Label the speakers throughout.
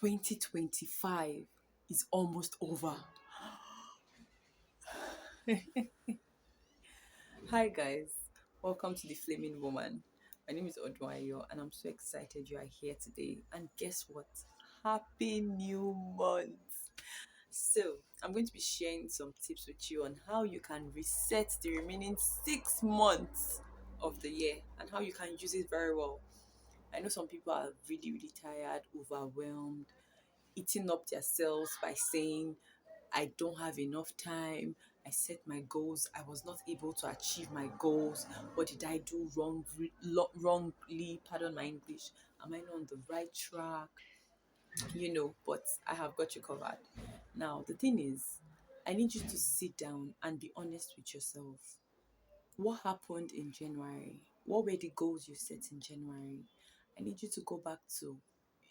Speaker 1: 2025 is almost over. Hi, guys. Welcome to the Flaming Woman. My name is Odwayo, and I'm so excited you are here today. And guess what? Happy New Month! So, I'm going to be sharing some tips with you on how you can reset the remaining 6 months of the year and how you can use it very well. I know some people are really, really tired, overwhelmed, eating up themselves by saying, I don't have enough time. I set my goals. I was not able to achieve my goals. What did I do wrongly? Pardon my English. Am I not on the right track? But I have got you covered. Now, the thing is, I need you to sit down and be honest with yourself. What happened in January? What were the goals you set in January? I need you to go back to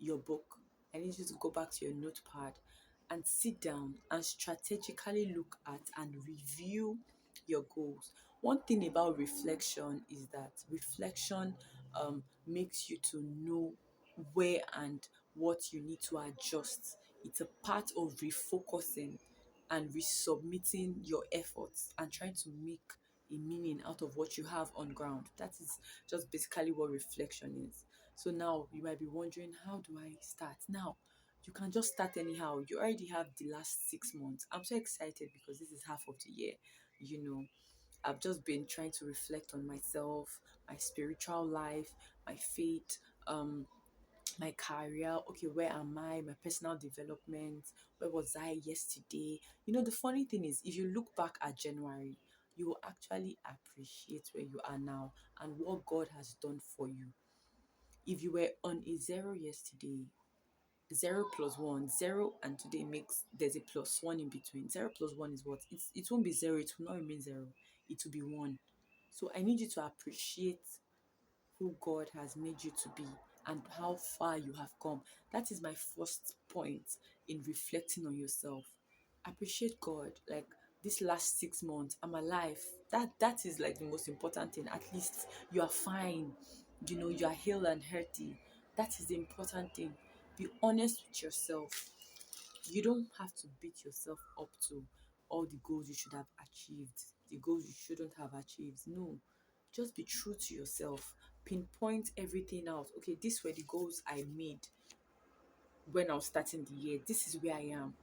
Speaker 1: your book. I need you to go back to your notepad and sit down and strategically look at and review your goals. One thing about reflection is that reflection makes you to know where and what you need to adjust. It's a part of refocusing and resubmitting your efforts and trying to make a meaning out of what you have on ground. That is just basically what reflection is. So now you might be wondering, how do I start? Now, you can just start anyhow. You already have the last 6 months. I'm so excited because this is half of the year. You know, I've just been trying to reflect on myself, my spiritual life, my faith, my career. Okay, where am I? My personal development. Where was I yesterday? The funny thing is, if you look back at January, you will actually appreciate where you are now and what God has done for you. If you were on a zero yesterday, zero plus one, zero, and today makes there's a plus one in between. Zero plus one is what? It won't be zero, it will not remain zero, it will be one. So I need you to appreciate who God has made you to be and how far you have come. That is my first point in reflecting on yourself. Appreciate God. Like, this last 6 months, I'm alive. That is like the most important thing. At least you are fine. You are healed and healthy. That is the important thing. Be honest with yourself. You don't have to beat yourself up to all the goals you should have achieved, the goals you shouldn't have achieved. No, just be true to yourself. Pinpoint everything out. Okay, these were the goals I made when I was starting the year. This is where I am.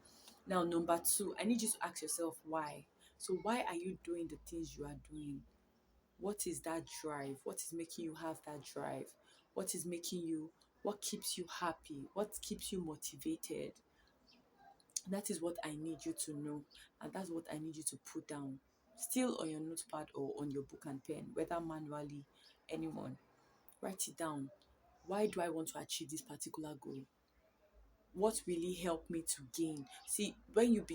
Speaker 1: Now, number two, I need you to ask yourself why. So, why are you doing the things you are doing? What is that drive? What is making you have that drive? What keeps you happy? What keeps you motivated? That is what I need you to know, and that's what I need you to put down. Still on your notepad or on your book and pen, whether manually, anyone. Write it down. Why do I want to achieve this particular goal? What really helped me to gain? See, when you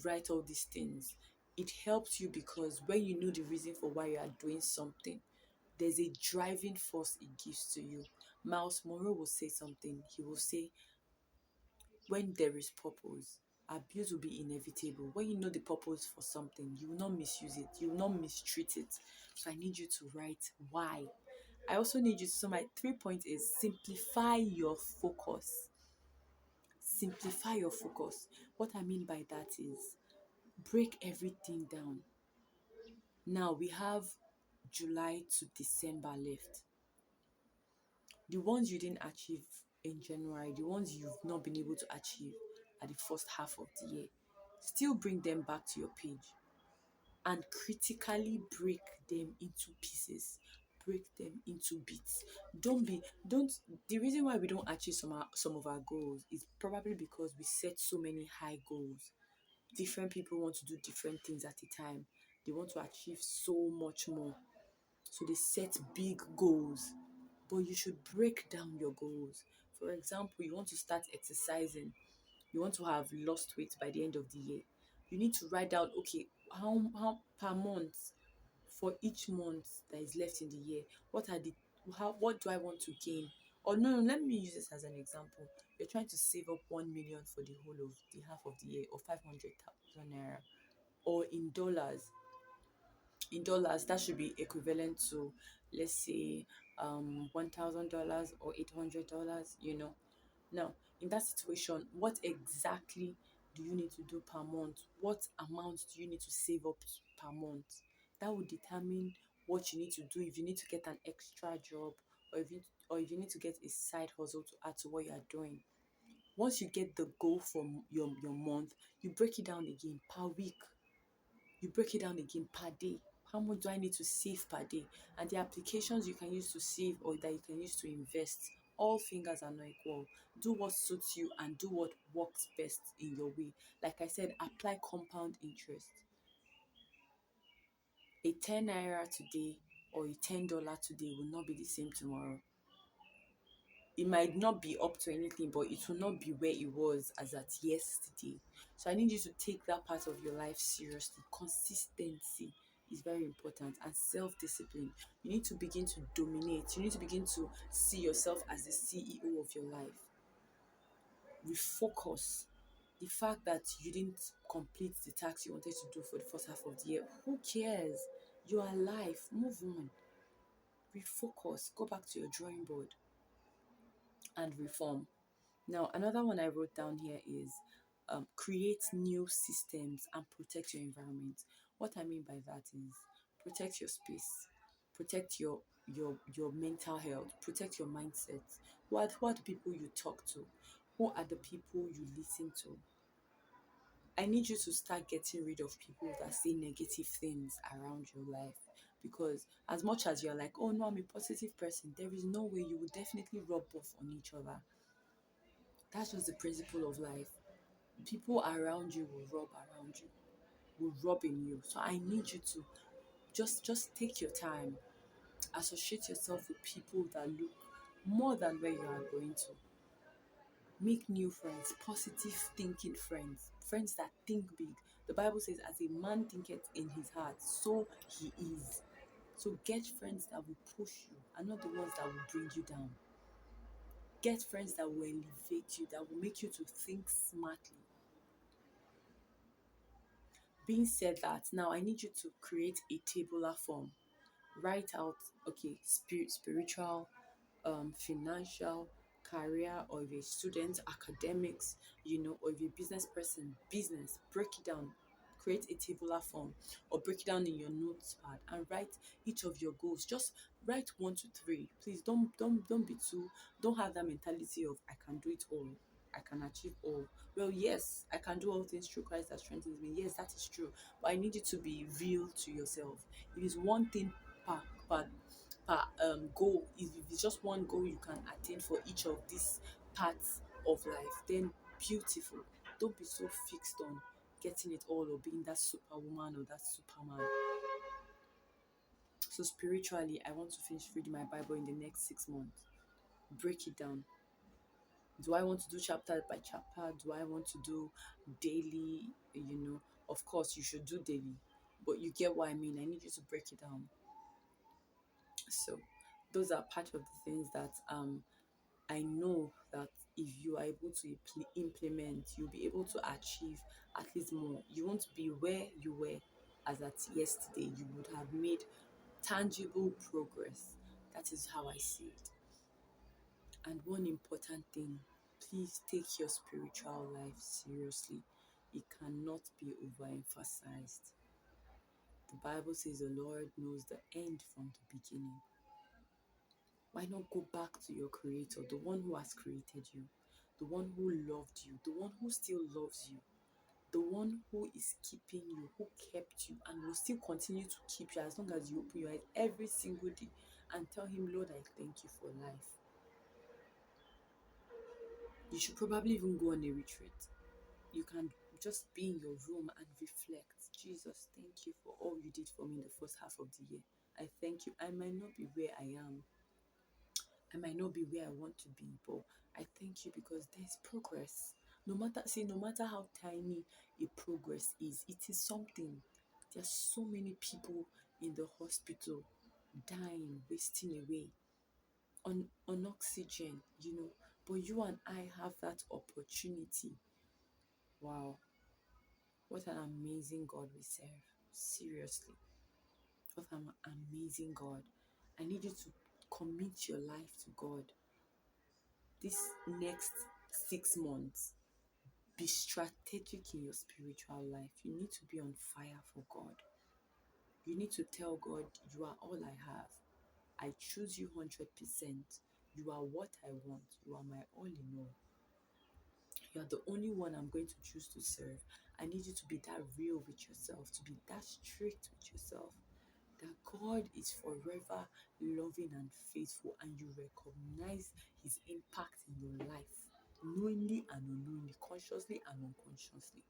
Speaker 1: write all these things, it helps you because when you know the reason for why you are doing something, there's a driving force it gives to you. Miles Monroe will say something. He will say, when there is purpose, abuse will be inevitable. When you know the purpose for something, you will not misuse it, you will not mistreat it. So I need you to write why. I also need you to, so my 3 point is simplify your focus. Simplify your focus. What I mean by that is break everything down. Now we have July to December left. The ones you didn't achieve in January, the ones you've not been able to achieve at the first half of the year, still bring them back to your page and critically break them into pieces, break them into bits. Don't The reason why we don't achieve some of our goals is probably because we set so many high goals. Different people want to do different things at a time. They want to achieve so much more, so they set big goals, but you should break down your goals. For example, you want to start exercising, you want to have lost weight by the end of the year. You need to write down, okay, how per month, for each month that is left in the year, what do I want to gain? Or no, let me use this as an example. You're trying to save up 1 million for the whole of the half of the year, or 500,000 naira, or in dollars that should be equivalent to, let's say, $1,000 or $800. Now, in that situation, what exactly do you need to do per month? What amount do you need to save up per month? That will determine what you need to do. If you need to get an extra job, or if you need to get a side hustle to add to what you are doing. Once you get the goal from your month, you break it down again per week. You break it down again per day. How much do I need to save per day? And the applications you can use to save or that you can use to invest, all fingers are not equal. Do what suits you and do what works best in your way. Like I said, apply compound interest. A 10 naira today or a $10 today will not be the same tomorrow. It might not be up to anything, but it will not be where it was as at yesterday. So I need you to take that part of your life seriously. Consistency is very important, and self-discipline. You need to begin to dominate. You need to begin to see yourself as the CEO of your life. Refocus. The fact that you didn't complete the task you wanted to do for the first half of the year, who cares? You are alive. Move on. Refocus. Go back to your drawing board and reform. Now, another one I wrote down here is create new systems and protect your environment. What I mean by that is protect your space, protect your mental health, protect your mindset. Who are the people you talk to? Who are the people you listen to? I need you to start getting rid of people that say negative things around your life. Because as much as you're like, oh no, I'm a positive person, there is no way you will definitely rub off on each other. That's just the principle of life. People around you will rub around you, will rub in you. So I need you to just take your time, associate yourself with people that look more than where you are going to. Make new friends, positive thinking friends, friends that think big. The Bible says, as a man thinketh in his heart, so he is. So get friends that will push you and not the ones that will bring you down. Get friends that will elevate you, that will make you to think smartly. Being said that, now I need you to create a tabular form. Write out, okay, spiritual, financial, career, or if you're a student, academics, or if you're a business person, business. Break it down. Create a tabular form or break it down in your notes pad and write each of your goals. Just write 1 to 3. Please don't be too, don't have that mentality of I can do it all. I can achieve all. Well, yes, I can do all things through Christ that strengthens me. Yes, that is true. But I need you to be real to yourself. It is one thing per per goal. If it's just one goal you can attain for each of these parts of life, then beautiful. Don't be so fixed on getting it all or being that superwoman or that superman. So spiritually, I want to finish reading my Bible in the next 6 months. Break it down. Do I want to do chapter by chapter? Do I want to do daily? Of course you should do daily, but you get what I mean. I need you to break it down. So those are part of the things that I know that if you are able to implement, you'll be able to achieve at least more. You won't be where you were as at yesterday. You would have made tangible progress. That is how I see it. And one important thing, please take your spiritual life seriously. It cannot be overemphasized. The Bible says the Lord knows the end from the beginning. Why not go back to your creator, the one who has created you, the one who loved you, the one who still loves you, the one who is keeping you, who kept you and will still continue to keep you as long as you open your eyes every single day and tell him, Lord, I thank you for life. You should probably even go on a retreat. You can just be in your room and reflect. Jesus, thank you for all you did for me in the first half of the year. I thank you. I might not be where I am. I might not be where I want to be, but I thank you because there's progress. No matter how tiny a progress is, it is something. There's so many people in the hospital dying, wasting away on oxygen, but you and I have that opportunity. Wow, what an amazing God we serve. Seriously, what an amazing God. I need you to commit your life to God this next 6 months, be strategic in your spiritual life. You need to be on fire for God. You need to tell God, you are all I have. I choose you 100%. You are what I want. You are my all in all. You are the only one I'm going to choose to serve. I need you to be that real with yourself, to be that strict with yourself, that God is forever loving and faithful, and you recognize his impact in your life, knowingly and unknowingly, consciously and unconsciously.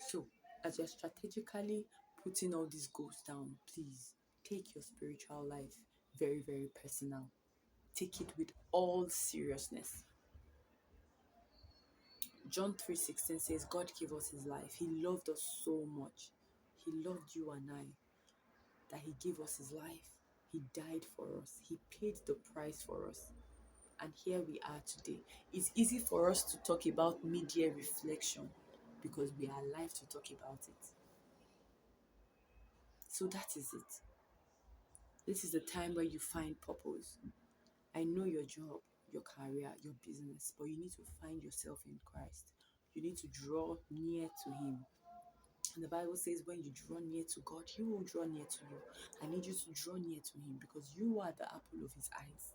Speaker 1: So, as you're strategically putting all these goals down, please take your spiritual life very, very personal. Take it with all seriousness. John 3:16 says, God gave us his life. He loved us so much. He loved you and I, that he gave us his life. He died for us. He paid the price for us. And here we are today. It's easy for us to talk about media reflection because we are alive to talk about it. So that is it. This is the time where you find purpose. I know your job, your career, your business, but you need to find yourself in Christ. You need to draw near to him. And the Bible says when you draw near to God, he will draw near to you. I need you to draw near to him because you are the apple of his eyes.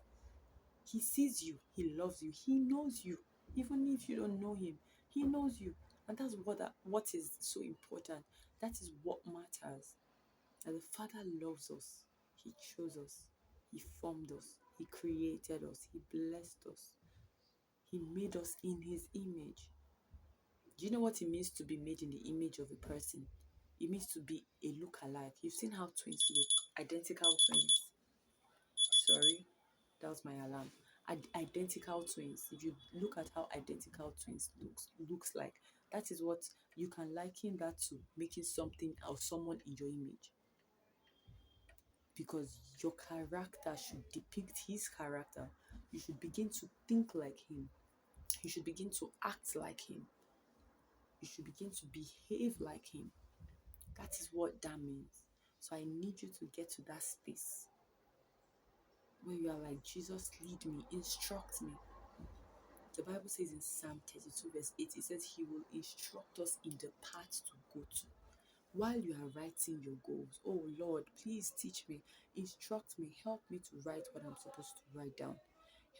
Speaker 1: He sees you. He loves you. He knows you. Even if you don't know him, he knows you. And that's what is so important. That is what matters. That the Father loves us. He chose us. He formed us. He created us. He blessed us. He made us in his image. Do you know what it means to be made in the image of a person? It means to be a look-alike. You've seen how twins look, identical twins. Sorry, that was my alarm. Identical twins. If you look at how identical twins looks like, that is what you can liken that to, making something or someone in your image. Because your character should depict his character. You should begin to think like him. You should begin to act like him. You should begin to behave like him. That is what that means. So I need you to get to that space where you are like, Jesus, lead me, instruct me. The Bible says in Psalm 32 verse 8, it says he will instruct us in the path to go to. While you are writing your goals, oh Lord, please teach me, instruct me, help me to write what I'm supposed to write down.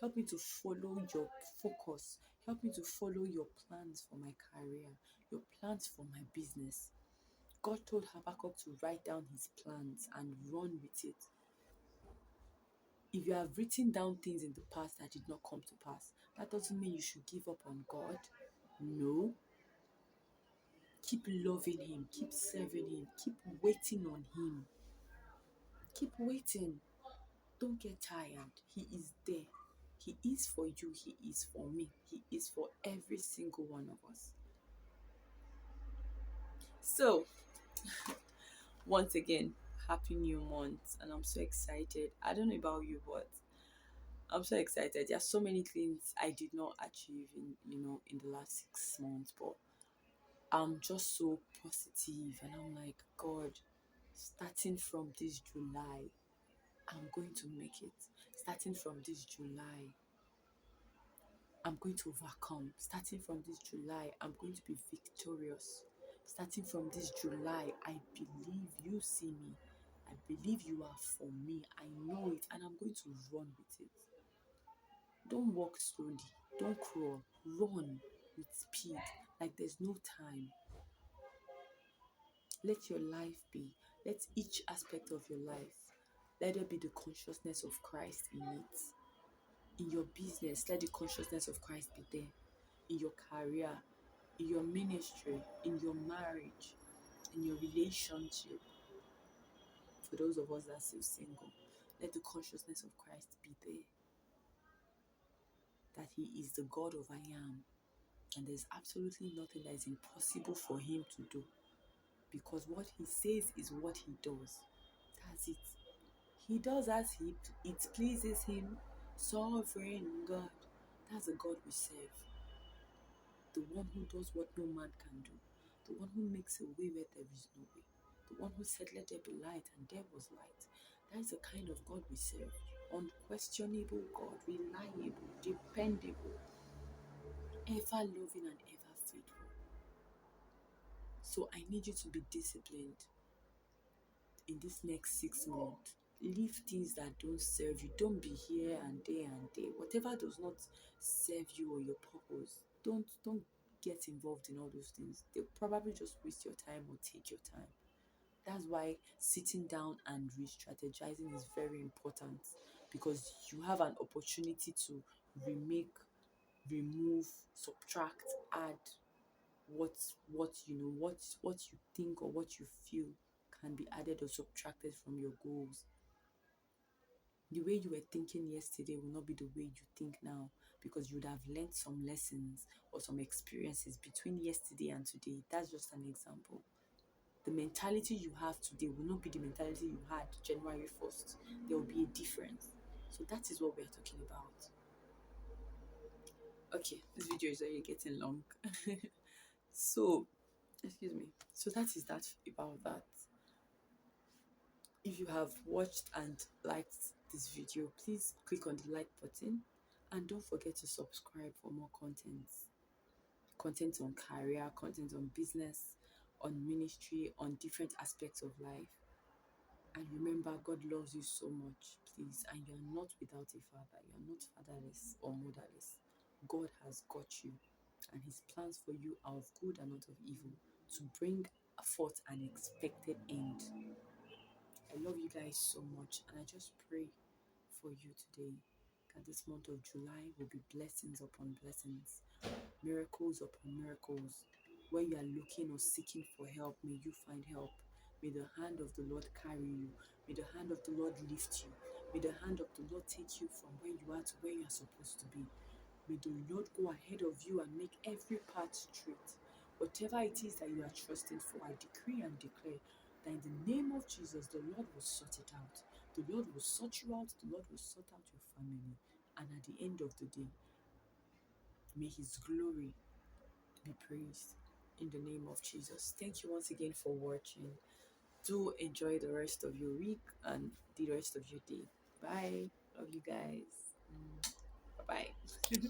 Speaker 1: Help me to follow your focus. Help me to follow your plans for my career, your plans for my business. God told Habakkuk to write down his plans and run with it. If you have written down things in the past that did not come to pass, that doesn't mean you should give up on God. No. Keep loving him. Keep serving him. Keep waiting on him. Keep waiting. Don't get tired. He is there. He is for you. He is for me. He is for every single one of us. So, once again, happy new month. And I'm so excited. I don't know about you, but I'm so excited. There are so many things I did not achieve in the last 6 months, but I'm just so positive, and I'm like, God, starting from this July, I'm going to make it. Starting from this July, I'm going to overcome. Starting from this July, I'm going to be victorious. Starting from this July, I believe you see me. I believe you are for me. I know it, and I'm going to run with it. Don't walk slowly. Don't crawl. Run with speed. Like there's no time. Let your life be. Let each aspect of your life, let there be the consciousness of Christ in it. In your business, let the consciousness of Christ be there. In your career, in your ministry, in your marriage, in your relationship. For those of us that are still single, let the consciousness of Christ be there. That he is the God of I am. And there's absolutely nothing that is impossible for him to do. Because what he says is what he does. That's it. He does as it pleases him. Sovereign God. That's the God we serve. The one who does what no man can do. The one who makes a way where there is no way. The one who said, let there be light, and there was light. That is the kind of God we serve. Unquestionable God, reliable, dependable. dependable, ever loving, and ever faithful. So I need you to be disciplined in this next 6 months. Leave things that don't serve you. Don't be here and there and there. Whatever does not serve you or your purpose, don't get involved in all those things. They'll probably just waste your time or take your time. That's why sitting down and re-strategizing is very important, because you have an opportunity to remake, remove, subtract, add what you think or what you feel can be added or subtracted from your goals. The way you were thinking yesterday will not be the way you think now, because you would have learned some lessons or some experiences between yesterday and today. That's just an example. The mentality you have today will not be the mentality you had January 1st. There will be a difference. So that is what we are talking about. Okay, this video is already getting long. So, excuse me. So that is that about that. If you have watched and liked this video, please click on the like button and don't forget to subscribe for more content on career, content on business, on ministry, on different aspects of life. And remember, God loves you so much, please, and you're not without a father. You're not fatherless or motherless. God has got you, and his plans for you are of good and not of evil, to bring forth an expected end. I love you guys so much, and I just pray for you today that this month of July will be blessings upon blessings, miracles upon miracles. Where you are looking or seeking for help, may you find help. May the hand of the Lord carry you. May the hand of the Lord lift you. May the hand of the Lord take you from where you are to where you are supposed to be. May the Lord go ahead of you and make every path straight. Whatever it is that you are trusting for, I decree and declare that in the name of Jesus, the Lord will sort it out. The Lord will sort you out. The Lord will sort out your family. And at the end of the day, may his glory be praised in the name of Jesus. Thank you once again for watching. Do enjoy the rest of your week and the rest of your day. Bye. Love you guys. Bye bye.